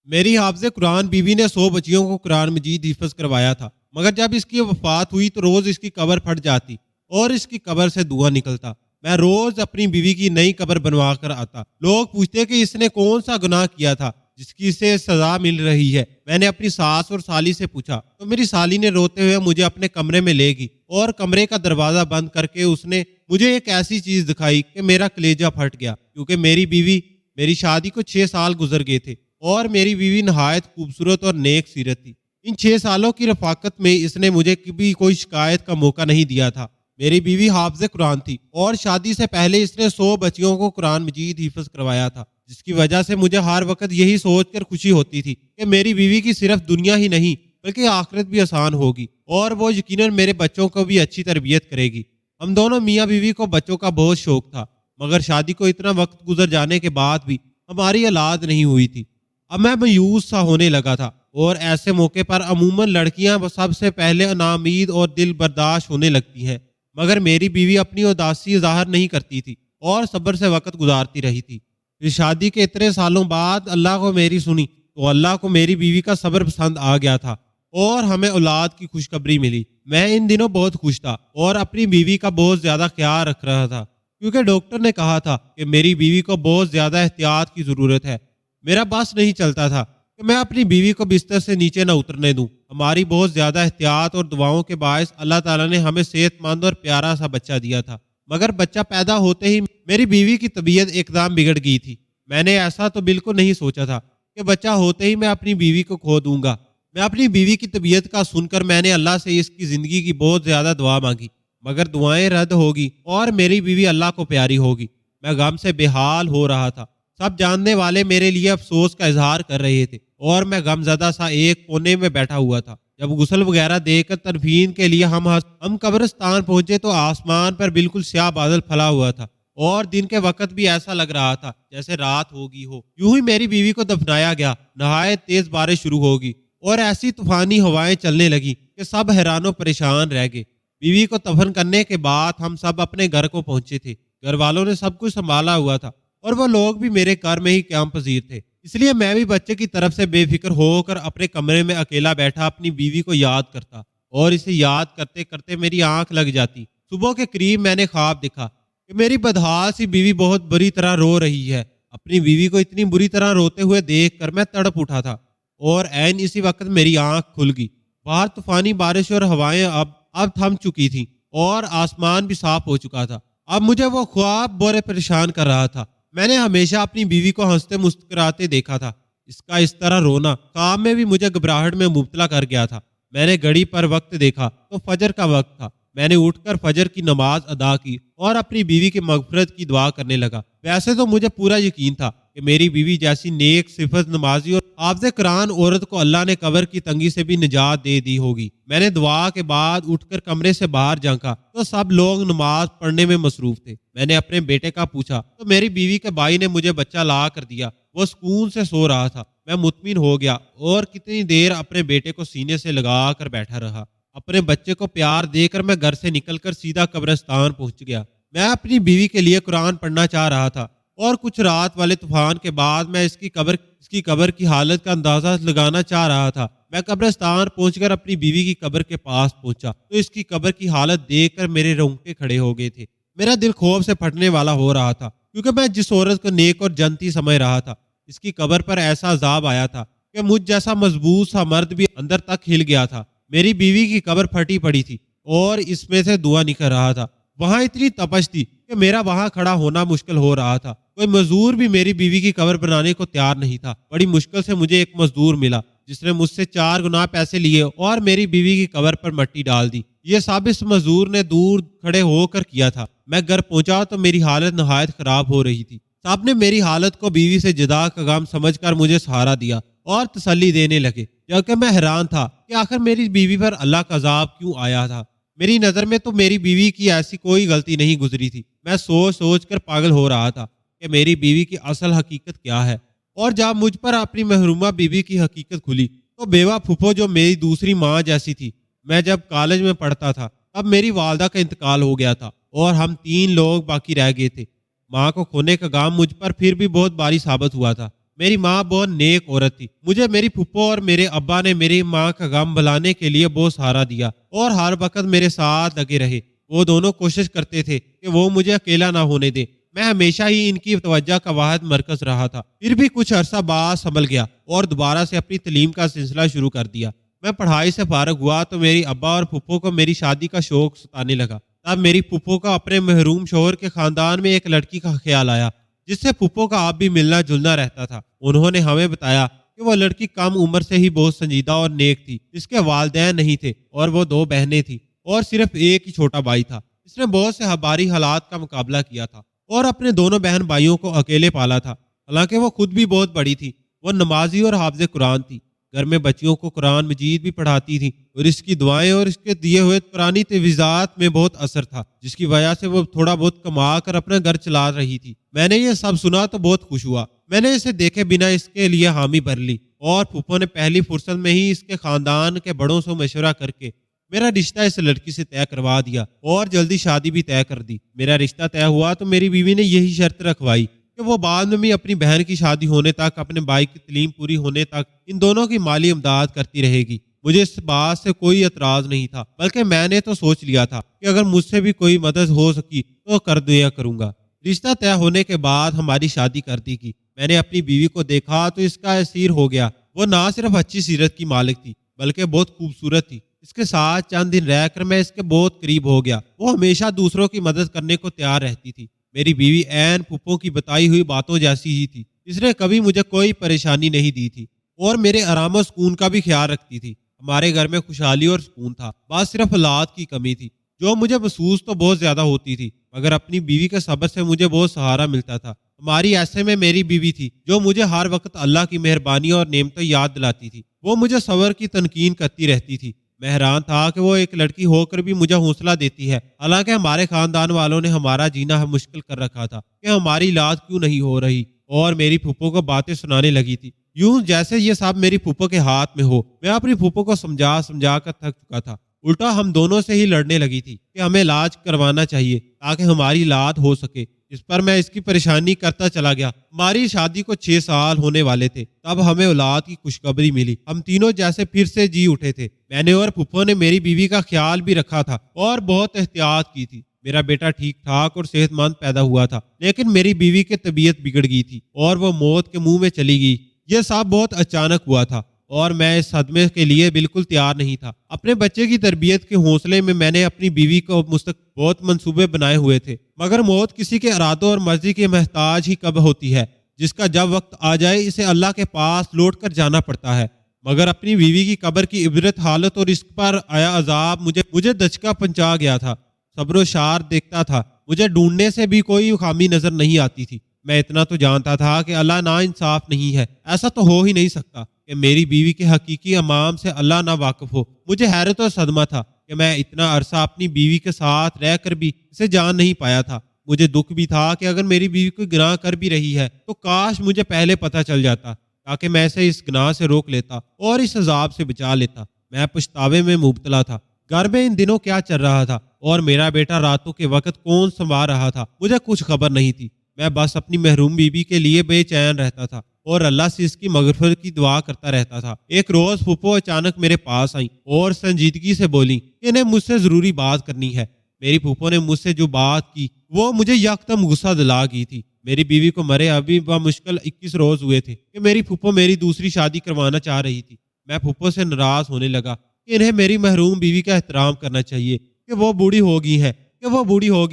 میری حافظ قرآن بیوی نے 100 بچیوں کو قرآن مجید حفظ کروایا تھا، مگر جب اس کی وفات ہوئی تو روز اس کی قبر پھٹ جاتی اور اس کی قبر سے دھواں نکلتا۔ میں روز اپنی بیوی کی نئی قبر بنوا کر آتا۔ لوگ پوچھتے کہ اس نے کون سا گناہ کیا تھا جس کی اسے سزا مل رہی ہے۔ میں نے اپنی ساس اور سالی سے پوچھا تو میری سالی نے روتے ہوئے مجھے اپنے کمرے میں لے گئی اور کمرے کا دروازہ بند کر کے اس نے مجھے ایک ایسی چیز دکھائی کہ میرا کلیجہ پھٹ گیا، کیونکہ میری شادی کو 6 سال گزر گئے تھے اور میری بیوی نہایت خوبصورت اور نیک سیرت تھی۔ ان 6 سالوں کی رفاقت میں اس نے مجھے کبھی کوئی شکایت کا موقع نہیں دیا تھا۔ میری بیوی حافظ قرآن تھی اور شادی سے پہلے اس نے 100 بچیوں کو قرآن مجید حفظ کروایا تھا، جس کی وجہ سے مجھے ہر وقت یہی سوچ کر خوشی ہوتی تھی کہ میری بیوی کی صرف دنیا ہی نہیں بلکہ آخرت بھی آسان ہوگی اور وہ یقیناً میرے بچوں کو بھی اچھی تربیت کرے گی۔ ہم دونوں میاں بیوی کو بچوں کا بہت شوق تھا، مگر شادی کو اتنا وقت گزر جانے کے بعد بھی ہماری اولاد نہیں ہوئی تھی۔ اب میں مایوس سا ہونے لگا تھا اور ایسے موقع پر عموماً لڑکیاں سب سے پہلے ناامید اور دل برداشت ہونے لگتی ہیں، مگر میری بیوی اپنی اداسی ظاہر نہیں کرتی تھی اور صبر سے وقت گزارتی رہی تھی۔ پھر شادی کے اتنے سالوں بعد اللہ کو میری سنی تو اللہ کو میری بیوی کا صبر پسند آ گیا تھا اور ہمیں اولاد کی خوشخبری ملی۔ میں ان دنوں بہت خوش تھا اور اپنی بیوی کا بہت زیادہ خیال رکھ رہا تھا، کیونکہ ڈاکٹر نے کہا تھا کہ میری بیوی کو بہت زیادہ احتیاط کی ضرورت ہے۔ میرا بس نہیں چلتا تھا کہ میں اپنی بیوی کو بستر سے نیچے نہ اترنے دوں۔ ہماری بہت زیادہ احتیاط اور دعاؤں کے باعث اللہ تعالیٰ نے ہمیں صحت مند اور پیارا سا بچہ دیا تھا، مگر بچہ پیدا ہوتے ہی میری بیوی کی طبیعت ایک دم بگڑ گئی تھی۔ میں نے ایسا تو بالکل نہیں سوچا تھا کہ بچہ ہوتے ہی میں اپنی بیوی کو کھو دوں گا۔ میں اپنی بیوی کی طبیعت کا سن کر میں نے اللہ سے اس کی زندگی کی بہت زیادہ دعا مانگی، مگر دعائیں رد ہوگی اور میری بیوی اللہ کو پیاری ہوگی۔ میں غم سے بے حال ہو رہا تھا۔ سب جاننے والے میرے لیے افسوس کا اظہار کر رہے تھے اور میں غم زدہ سا ایک کونے میں بیٹھا ہوا تھا۔ جب غسل وغیرہ دے کر تدفین کے لیے ہم قبرستان پہنچے تو آسمان پر بالکل سیاہ بادل پھلا ہوا تھا اور دن کے وقت بھی ایسا لگ رہا تھا جیسے رات ہوگی ہو۔ یوں ہی میری بیوی کو دفنایا گیا۔ نہایت تیز بارش شروع ہوگی اور ایسی طوفانی ہوائیں چلنے لگی کہ سب حیران و پریشان رہ گئے۔ بیوی کو دفن کرنے کے بعد ہم سب اپنے گھر کو پہنچے تھے۔ گھر والوں نے سب کچھ سنبھالا ہوا تھا اور وہ لوگ بھی میرے گھر میں ہی قیام پذیر تھے، اس لیے میں بھی بچے کی طرف سے بے فکر ہو کر اپنے کمرے میں اکیلا بیٹھا اپنی بیوی کو یاد کرتا اور اسے یاد کرتے کرتے میری آنکھ لگ جاتی۔ صبح کے قریب میں نے خواب دیکھا کہ میری بدحال سی بیوی بہت بری طرح رو رہی ہے۔ اپنی بیوی کو اتنی بری طرح روتے ہوئے دیکھ کر میں تڑپ اٹھا تھا اور عین اسی وقت میری آنکھ کھل گئی۔ باہر طوفانی بارش اور ہوائیں اب تھم چکی تھیں اور آسمان بھی صاف ہو چکا تھا۔ اب مجھے وہ خواب بڑے پریشان کر رہا تھا۔ میں نے ہمیشہ اپنی بیوی کو ہنستے مسکراتے دیکھا تھا، اس کا اس طرح رونا خواب میں بھی مجھے گھبراہٹ میں مبتلا کر گیا تھا۔ میں نے گھڑی پر وقت دیکھا تو فجر کا وقت تھا۔ میں نے اٹھ کر فجر کی نماز ادا کی اور اپنی بیوی کی مغفرت کی دعا کرنے لگا۔ ویسے تو مجھے پورا یقین تھا کہ میری بیوی جیسی نیک صفت نمازی اور حافظ قرآن عورت کو اللہ نے قبر کی تنگی سے بھی نجات دے دی ہوگی۔ میں نے دعا کے بعد اٹھ کر کمرے سے باہر جھانکا تو سب لوگ نماز پڑھنے میں مصروف تھے۔ میں نے اپنے بیٹے کا پوچھا تو میری بیوی کے بھائی نے مجھے بچہ لا کر دیا۔ وہ سکون سے سو رہا تھا۔ میں مطمئن ہو گیا اور کتنی دیر اپنے بیٹے کو سینے سے لگا کر بیٹھا رہا۔ اپنے بچے کو پیار دے کر میں گھر سے نکل کر سیدھا قبرستان پہنچ گیا۔ میں اپنی بیوی کے لیے قرآن پڑھنا چاہ رہا تھا اور کچھ رات والے طوفان کے بعد میں اس کی قبر کی حالت کا اندازہ لگانا چاہ رہا تھا۔ میں قبرستان پہنچ کر اپنی بیوی کی قبر کے پاس پہنچا تو اس کی قبر کی حالت دیکھ کر میرے رونگٹے کھڑے ہو گئے تھے۔ میرا دل خوف سے پھٹنے والا ہو رہا تھا، کیونکہ میں جس عورت کو نیک اور جنتی سمجھ رہا تھا، اس کی قبر پر ایسا عذاب آیا تھا کہ مجھ جیسا مضبوط سا مرد بھی اندر تک ہل گیا تھا۔ میری بیوی کی قبر پھٹی پڑی تھی اور اس میں سے دھواں نکل رہا تھا۔ وہاں اتنی تپش تھی کہ میرا وہاں کھڑا ہونا مشکل ہو رہا تھا۔ کوئی مزدور بھی میری بیوی کی قبر بنانے کو تیار نہیں تھا۔ بڑی مشکل سے مجھے ایک مزدور ملا جس نے مجھ سے 4 گنا پیسے لیے اور میری بیوی کی قبر پر مٹی ڈال دی۔ یہ سب اس مزدور نے دور کھڑے ہو کر کیا تھا۔ میں گھر پہنچا تو میری حالت نہایت خراب ہو رہی تھی۔ سب نے میری حالت کو بیوی سے جدا کا غم سمجھ کر مجھے سہارا دیا اور تسلی دینے لگے، جبکہ میں حیران تھا کہ آخر میری بیوی پر اللہ کا عذاب کیوں آیا تھا۔ میری نظر میں تو میری بیوی کی ایسی کوئی غلطی نہیں گزری تھی۔ میں سوچ سوچ کر پاگل ہو رہا تھا کہ میری بیوی کی اصل حقیقت کیا ہے، اور جب مجھ پر اپنی محرومہ بیوی کی حقیقت کھلی تو بیوہ پھپھو جو میری دوسری ماں جیسی تھی۔ میں جب کالج میں پڑھتا تھا تب میری والدہ کا انتقال ہو گیا تھا اور ہم 3 لوگ باقی رہ گئے تھے۔ ماں کو کھونے کا غم مجھ پر پھر بھی بہت بھاری ثابت ہوا تھا۔ میری ماں بہت نیک عورت تھی. مجھے میری پھپھو اور میرے ابا نے میری ماں کا غم بھلانے کے لیے بہت سہارا دیا اور ہر وقت میرے ساتھ لگے رہے. وہ دونوں کوشش کرتے تھے کہ وہ مجھے اکیلا نہ ہونے دے. میں ہمیشہ ہی ان کی توجہ کا واحد مرکز رہا تھا. پھر بھی کچھ عرصہ بعد سنبھل گیا اور دوبارہ سے اپنی تعلیم کا سلسلہ شروع کر دیا. میں پڑھائی سے فارغ ہوا تو میری ابا اور پھپھو کو میری شادی کا شوق ستانے لگا. تب میری پھپھو کا اپنے محروم شوہر کے خاندان میں ایک لڑکی کا خیال آیا جس سے پھپھو کا آپ بھی ملنا جلنا رہتا تھا. انہوں نے ہمیں بتایا کہ وہ لڑکی کم عمر سے ہی بہت سنجیدہ اور نیک تھی. اس کے والدین نہیں تھے اور وہ 2 بہنیں تھیں اور صرف ایک ہی چھوٹا بھائی تھا. اس نے بہت سے بھاری حالات کا مقابلہ کیا تھا اور اپنے دونوں بہن بھائیوں کو اکیلے پالا تھا. حالانکہ وہ خود بھی بہت بڑی تھی. وہ نمازی اور حافظ قرآن تھی. گھر میں بچیوں کو قرآن مجید بھی پڑھاتی تھی اور اس کی دعائیں اور اس کے دیے ہوئے قرآنی تجویزات میں بہت اثر تھا جس کی وجہ سے وہ تھوڑا بہت کما کر اپنا گھر چلا رہی تھی. میں نے یہ سب سنا تو بہت خوش ہوا. میں نے اسے دیکھے بنا اس کے لیے حامی بھر لی اور پھپھو نے پہلی فرصت میں ہی اس کے خاندان کے بڑوں سے مشورہ کر کے میرا رشتہ اس لڑکی سے طے کروا دیا اور جلدی شادی بھی طے کر دی. میرا رشتہ طے ہوا تو میری بیوی نے یہی شرط رکھوائی کہ وہ بعد میں بھی اپنی بہن کی شادی ہونے تک اپنے بھائی کی تعلیم پوری ہونے تک ان دونوں کی مالی امداد کرتی رہے گی. مجھے اس بات سے کوئی اعتراض نہیں تھا بلکہ میں نے تو سوچ لیا تھا کہ اگر مجھ سے بھی کوئی مدد ہو سکی تو کر دیا کروں گا. رشتہ طے ہونے کے بعد ہماری شادی کر دی گئی. میں نے اپنی بیوی کو دیکھا تو اس کا اسیر ہو گیا. وہ نہ صرف اچھی سیرت کی مالک تھی بلکہ بہت خوبصورت تھی. اس کے ساتھ چند دن رہ کر میں اس کے بہت قریب ہو گیا. وہ ہمیشہ دوسروں کی مدد کرنے کو تیار رہتی تھی. میری بیوی عین پھپھو کی بتائی ہوئی باتوں جیسی ہی تھی. اس نے کبھی مجھے کوئی پریشانی نہیں دی تھی اور میرے آرام و سکون کا بھی خیال رکھتی تھی. ہمارے گھر میں خوشحالی اور سکون تھا. بس صرف اولاد کی کمی تھی جو مجھے محسوس تو بہت زیادہ ہوتی تھی مگر اپنی بیوی کے صبر سے مجھے بہت سہارا ملتا تھا. ہماری ایسے میں میری بیوی تھی جو مجھے ہر وقت اللہ کی مہربانی اور نعمتیں یاد دلاتی تھی. وہ مجھے صبر کی تنقین کرتی رہتی تھی. میں حیران تھا کہ وہ ایک لڑکی ہو کر بھی مجھے حوصلہ دیتی ہے. حالانکہ ہمارے خاندان والوں نے ہمارا جینا مشکل کر رکھا تھا کہ ہماری اولاد کیوں نہیں ہو رہی اور میری پھپھو کو باتیں سنانے لگی تھی یوں جیسے یہ سب میری پھپھو کے ہاتھ میں ہو. میں اپنی پھپھو کو سمجھا کر تھک چکا تھا. الٹا ہم دونوں سے ہی لڑنے لگی تھی کہ ہمیں علاج کروانا چاہیے تاکہ ہماری اولاد ہو سکے. اس پر میں اس کی پریشانی کرتا چلا گیا. ہماری شادی کو 6 سال ہونے والے تھے تب ہمیں اولاد کی خوشخبری ملی. ہم تینوں جیسے پھر سے جی اٹھے تھے. میں نے اور پھپھو نے میری بیوی کا خیال بھی رکھا تھا اور بہت احتیاط کی تھی. میرا بیٹا ٹھیک ٹھاک اور صحت مند پیدا ہوا تھا لیکن میری بیوی کی طبیعت بگڑ گئی تھی اور وہ موت کے منہ میں چلی گئی. یہ سب بہت اچانک ہوا تھا اور میں اس صدمے کے لیے بالکل تیار نہیں تھا. اپنے بچے کی تربیت کے حوصلے میں نے اپنی بیوی کو بہت منصوبے بنائے ہوئے تھے مگر موت کسی کے ارادوں اور مرضی کے محتاج ہی کب ہوتی ہے جس کا جب وقت آ جائے اسے اللہ کے پاس لوٹ کر جانا پڑتا ہے. مگر اپنی بیوی کی قبر کی عبرت حالت اور اس پر آیا عذاب مجھے دچکا پہنچا گیا تھا. صبر و شار دیکھتا تھا. مجھے ڈھونڈنے سے بھی کوئی خامی نظر نہیں آتی تھی. میں اتنا تو جانتا تھا کہ اللہ نا انصاف نہیں ہے. ایسا تو ہو ہی نہیں سکتا کہ میری بیوی کے حقیقی امام سے اللہ نہ واقف ہو. مجھے حیرت اور صدمہ تھا کہ میں اتنا عرصہ اپنی بیوی کے ساتھ رہ کر بھی اسے جان نہیں پایا تھا. مجھے دکھ بھی تھا کہ اگر میری بیوی کوئی گناہ کر بھی رہی ہے تو کاش مجھے پہلے پتہ چل جاتا تاکہ میں اسے اس گناہ سے روک لیتا اور اس عذاب سے بچا لیتا. میں پچھتاوے میں مبتلا تھا. گھر میں ان دنوں کیا چل رہا تھا اور میرا بیٹا راتوں کے وقت کون سنبھال رہا تھا مجھے کچھ خبر نہیں تھی. میں بس اپنی محروم بیوی کے لیے بے چین رہتا تھا اور اللہ سے اس کی مغفرت کی دعا کرتا رہتا تھا. ایک روز پھپھو اچانک میرے پاس آئیں اور سنجیدگی سے بولی کہ انہیں مجھ سے ضروری بات کرنی ہے. میری پھپھو نے مجھ سے جو بات کی وہ مجھے یکدم غصہ دلا گئی تھی. میری بیوی کو مرے ابھی بمشکل 21 روز ہوئے تھے کہ میری پھپھو میری دوسری شادی کروانا چاہ رہی تھی. میں پھپھو سے ناراض ہونے لگا کہ انہیں میری محروم بیوی کا احترام کرنا چاہیے کہ وہ بوڑھی ہو گئی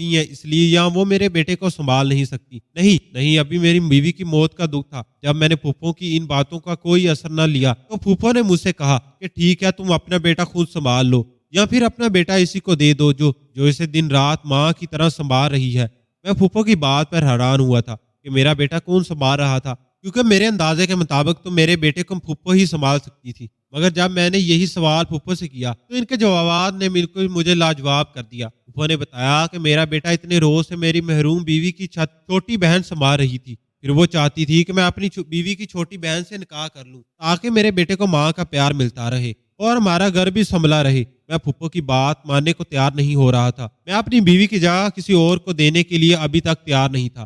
ہیں اس لیے یا وہ میرے بیٹے کو سنبھال نہیں سکتی. نہیں ابھی میری بیوی کی موت کا دکھ تھا. جب میں نے پھپھو کی ان باتوں کا کوئی اثر نہ لیا تو پھپھو نے مجھ سے کہا کہ ٹھیک ہے تم اپنا بیٹا خود سنبھال لو یا پھر اپنا بیٹا اسی کو دے دو جو اسے دن رات ماں کی طرح سنبھال رہی ہے. میں پھپھو کی بات پر حیران ہوا تھا کہ میرا بیٹا کون سنبھال رہا تھا کیونکہ میرے اندازے کے مطابق تو میرے بیٹے کو پھپھو ہی سنبھال سکتی تھی. مگر جب میں نے یہی سوال پھپھو سے کیا تو ان کے جوابات نے بالکل مجھے لاجواب کر دیا. پھپھو نے بتایا کہ میرا بیٹا اتنے روز سے میری محروم بیوی کی چھوٹی بہن سنبھال رہی تھی. پھر وہ چاہتی تھی کہ میں اپنی بیوی کی چھوٹی بہن سے نکاح کر لوں تاکہ میرے بیٹے کو ماں کا پیار ملتا رہے اور ہمارا گھر بھی سنبھلا رہے. میں پھپھو کی بات ماننے کو تیار نہیں ہو رہا تھا. میں اپنی بیوی کی جگہ کسی اور کو دینے کے لیے ابھی تک تیار نہیں تھا.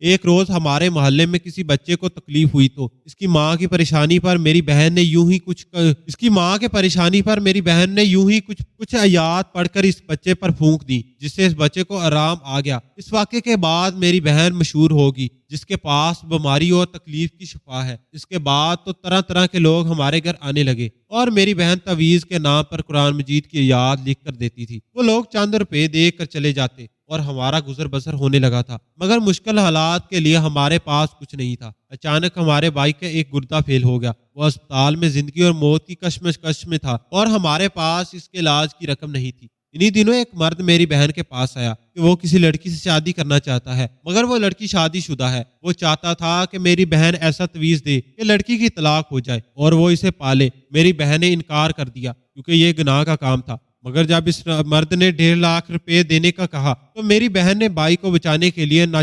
ایک روز ہمارے محلے میں کسی بچے کو تکلیف ہوئی تو اس کی ماں کی پریشانی پر میری بہن نے یوں ہی کچھ آیات پڑھ کر اس بچے پر پھونک دی، جس سے اس بچے کو آرام آ گیا۔ اس واقعے کے بعد میری بہن مشہور ہوگی، جس کے پاس بیماری اور تکلیف کی شفا ہے۔ اس کے بعد تو طرح طرح کے لوگ ہمارے گھر آنے لگے اور میری بہن تعویذ کے نام پر قرآن مجید کی آیات لکھ کر دیتی تھی۔ وہ لوگ چند روپے دے کر چلے جاتے اور ہمارا گزر بسر ہونے لگا تھا، مگر مشکل حالات کے لیے ہمارے پاس کچھ نہیں تھا۔ اچانک ہمارے بھائی کا ایک گردہ فیل ہو گیا، وہ اسپتال میں زندگی اور موت کی کشمکش میں تھا اور ہمارے پاس اس کے علاج کی رقم نہیں تھی۔ انہی دنوں ایک مرد میری بہن کے پاس آیا کہ وہ کسی لڑکی سے شادی کرنا چاہتا ہے، مگر وہ لڑکی شادی شدہ ہے۔ وہ چاہتا تھا کہ میری بہن ایسا تعویذ دے کہ لڑکی کی طلاق ہو جائے اور وہ اسے پالے۔ میری بہن نے انکار کر دیا کیونکہ یہ گناہ کا کام تھا، مگر جب اس مرد نے 1.5 لاکھ روپے دینے کا کہا تو میری بہن نے بھائی کو بچانے کے لیے نہ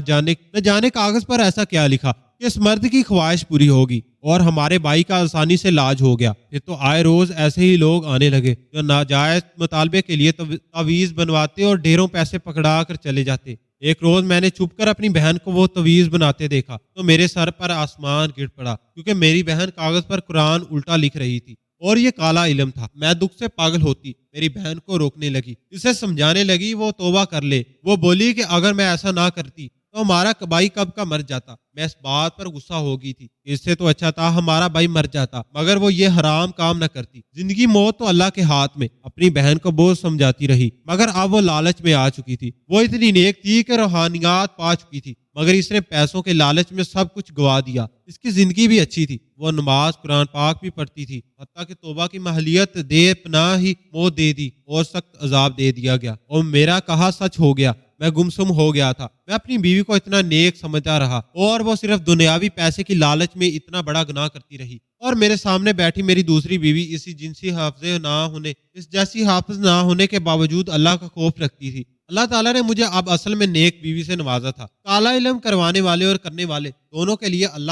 جانے کاغذ پر ایسا کیا لکھا کہ اس مرد کی خواہش پوری ہوگی اور ہمارے بھائی کا آسانی سے علاج ہو گیا۔ پھر تو آئے روز ایسے ہی لوگ آنے لگے جو ناجائز مطالبے کے لیے تعویذ بنواتے اور ڈھیروں پیسے پکڑا کر چلے جاتے۔ ایک روز میں نے چھپ کر اپنی بہن کو وہ تعویذ بناتے دیکھا تو میرے سر پر آسمان گر پڑا، کیونکہ میری بہن کاغذ پر قرآن الٹا لکھ رہی تھی اور یہ کالا علم تھا۔ میں دکھ سے پاگل ہوتی، میری بہن کو روکنے لگی، اسے سمجھانے لگی وہ توبہ کر لے۔ وہ بولی کہ اگر میں ایسا نہ کرتی تو ہمارا بھائی کب کا مر جاتا۔ میں اس بات پر غصہ ہو گئی تھی، اس سے تو اچھا تھا ہمارا بھائی مر جاتا، مگر وہ یہ حرام کام نہ کرتی۔ زندگی موت تو اللہ کے ہاتھ میں۔ اپنی بہن کو بہت سمجھاتی رہی، مگر اب وہ لالچ میں آ چکی تھی۔ وہ اتنی نیک تھی کہ روحانیات پا چکی تھی، مگر اس نے پیسوں کے لالچ میں سب کچھ گوا دیا۔ اس کی زندگی بھی اچھی تھی، وہ نماز قرآن پاک بھی پڑھتی تھی، حتیٰ کہ توبہ کی مہلیت دے پناہ ہی موت دے دی اور سخت عذاب دے دیا گیا، اور میرا کہا سچ ہو گیا۔ میں گمسم ہو گیا تھا۔ میں اپنی بیوی کو اتنا نیک سمجھتا رہا اور وہ صرف دنیاوی پیسے کی لالچ میں اتنا بڑا گناہ کرتی رہی، اور میرے سامنے بیٹھی میری دوسری بیوی اس جیسی حافظ نہ ہونے کے باوجود اللہ کا خوف رکھتی تھی۔ اللہ تعالیٰ نے مجھے اب اصل میں نیک بیوی سے نوازا تھا۔ کالا علم کروانے والے اور کرنے والے دونوں کے لیے اللہ